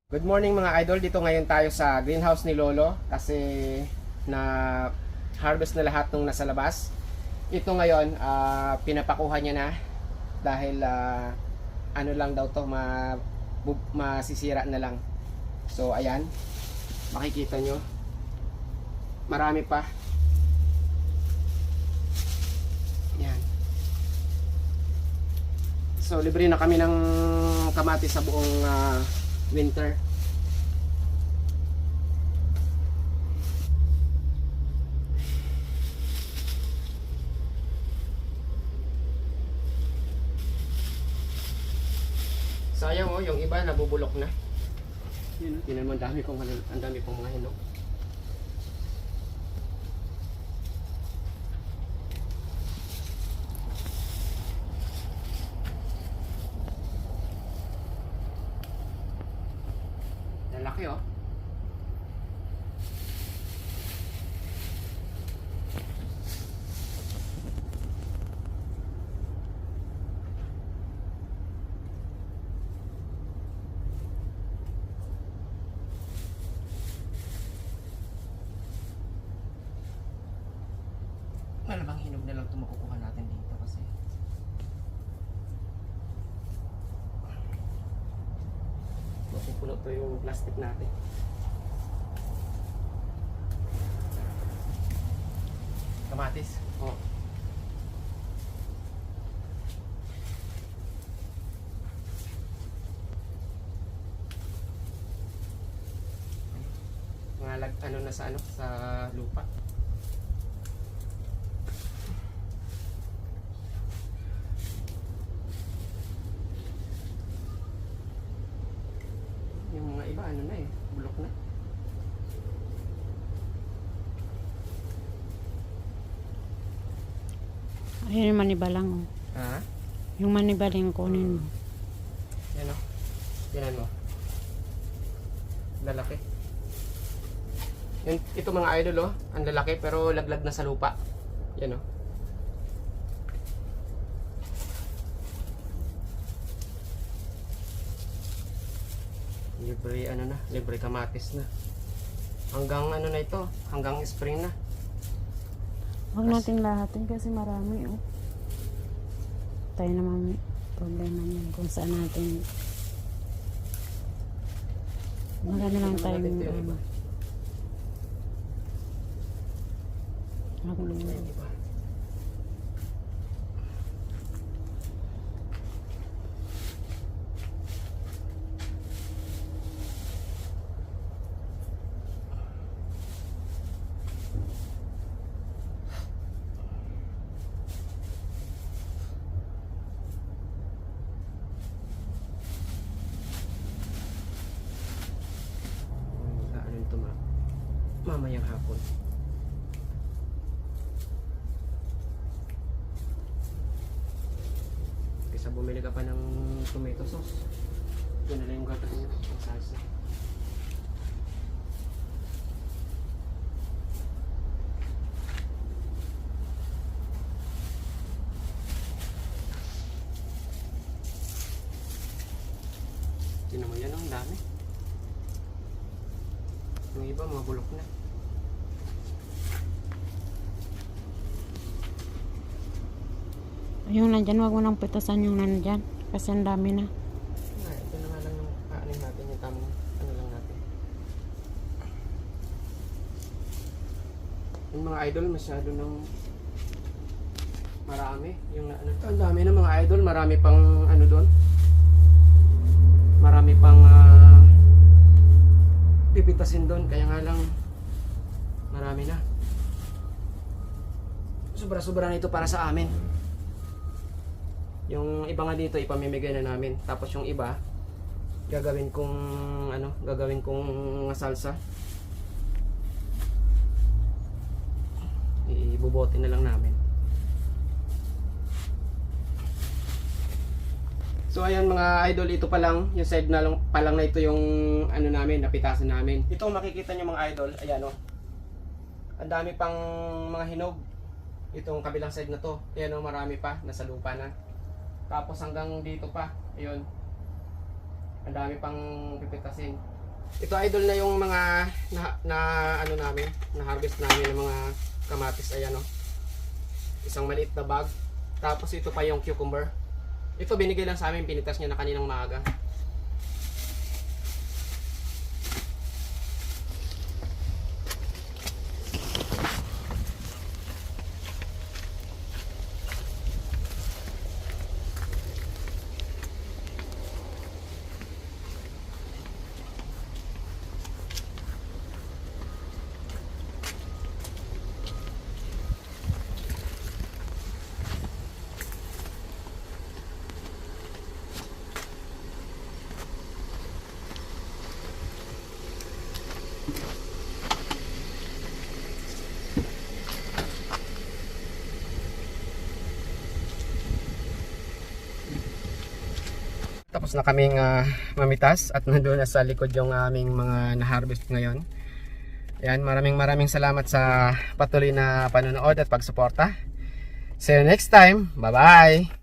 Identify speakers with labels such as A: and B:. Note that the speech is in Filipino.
A: Good morning mga idol, dito ngayon tayo sa greenhouse ni Lolo kasi na harvest na lahat nung nasa labas. Ito ngayon, pinapakuha niya na dahil ano lang daw to, masisira na lang. So ayan, makikita nyo, marami pa. Yan. So libre na kami ng kamatis sa buong winter. Sayang oh, yung iba nabubulok na. Yun, yun naman, ang dami pong mga hinog. Lalaki oh. Malamang hinog na lang ito makukuha natin dito kasi mapupuno to yung plastic natin. Kamatis. Oh. Mga ano na sa lupa. Yung mga iba ano na bulok na.
B: Ayun yung manibalang oh.
A: Ha?
B: Yung manibaling kunin mo.
A: Yan o. Tinan mo. Lalaki. Ito mga idol ang lalaki pero laglag na sa lupa. Yan o. Libre libre kamatis na. Hanggang na ito, hanggang spring na.
B: Huwag natin lahatin kasi marami oh. Tayo naman may problema niyan kung saan natin. Maganda lang tayo
A: Natin ito yung iba. Yung iba. Ano ito mamayang hapon. Kaysa bumili ka pa ng tomato sauce, yun na lang yung gagawin nyo, ang salsa. Tignan mo yan, ang dami. Yung iba mga bulok na.
B: Yung nandyan, wag mo nang pitasan yung nandyan kasi ang dami na.
A: Ito na nga lang yung kaanin natin, yung tamang ano lang natin. Yung mga idol masyado ng marami. Yung ang dami na mga idol, marami pang ano doon. Marami pang pipitasin doon, kaya nga lang marami na. Sobra-sobra na ito para sa amin. Yung iba nga dito ipamimigay na namin. Tapos yung iba gagawin kong salsa. Ibubote na lang namin. So ayan mga idol, ito pa lang yung side na lang pa lang na ito yung ano namin, napitasan namin. Ito makikita nyo mga idol, ayan o. Ang dami pang mga hinog. Itong kabilang side na to, ayan o, marami pa, nasa lupa na. Tapos hanggang dito pa, ayun. Ang dami pang pipitasin. Ito idol na yung mga na ano namin, na harvest namin ng mga kamatis. Ayan oh. Isang maliit na bag. Tapos ito pa yung cucumber. Ito binigay lang sa amin, pinitas niya na kaninang maaga. Tapos na kaming mamitas at nandoon na sa likod yung aming mga na-harvest ngayon. Ayan, maraming salamat sa patuloy na panonood at pagsuporta. See you next time. Bye-bye!